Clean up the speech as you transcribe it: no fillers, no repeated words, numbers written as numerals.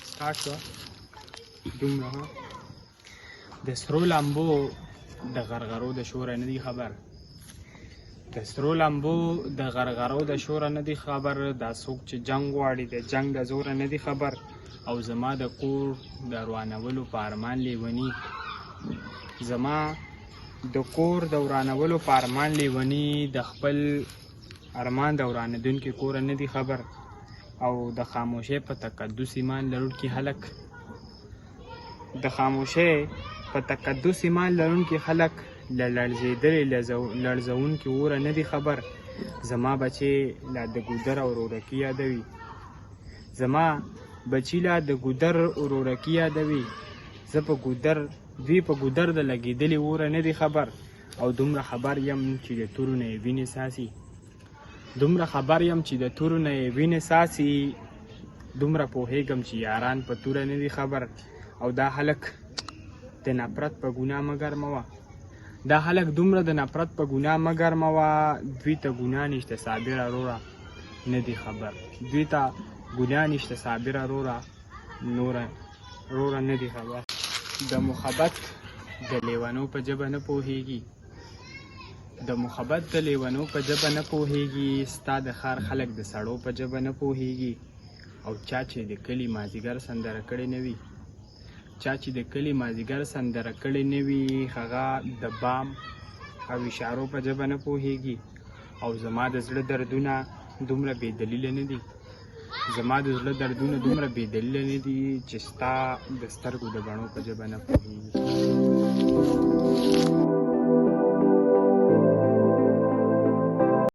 स्टार्ट شو دومره د سرو لامبو د غرغرو د شور نه دی خبر د سرو لامبو د غرغرو د شور نه دی خبر دا څوک چې جنگ غواړي د جنگ د زور نه دی خبر او زما د کور د روانولو په ارمان لیونی زما د کور د ورانولو په ارمان لیونی د خپل ارمان د ورانېدونکي کور نه دی خبر او د خاموشۍ په تقدس ایمان لرونکي هلک د خاموشۍ په تقدس ایمان لرونکي خلک له لړزېدلې لړزونکي اوره نه دی خبر زما بچی لا د ګودر او ورورکي یادوي زما بچی لا د ګودر ورورکي یادوي زه په ګودر دوی په ګودر د لګېدلې اوره نه دی خبر او دومره خبر یم چې د تورو نه یې وینې ساسي دومره خبر یم چې د تورو نه یې وینې ساسي دومره پوهېږم چې یاران په توره نه دی خبر او دا هلک د نفرت په ګناه مه ګرموه دا هلک دومره د نفرت په ګناه مه ګرموه دوی ته ګناه نشته صابره وروره نه دی خبر دوی ته ګناه نشته صابره وروره نه دی خبر د محبت د لیونو په ژبه نه پوهېږي د محبت د لیونو په ژبه نه پوهېږي ستا د ښار خلک د سړو په ژبه نه پوهېږي او چا چې د کلي مازدیګر سندره کړې نه وي چا چې د کلي مازدیګر سندره کړې نه وي هغه د بام او اشارو په ژبه نه پوهېږي او زما د زړه دردونه دومره بې دلیله نه دي زما د زړه دردونه دومره بې دلیله نه دي چې ستا د سترګو د بڼو په ژبه نه پوهېږي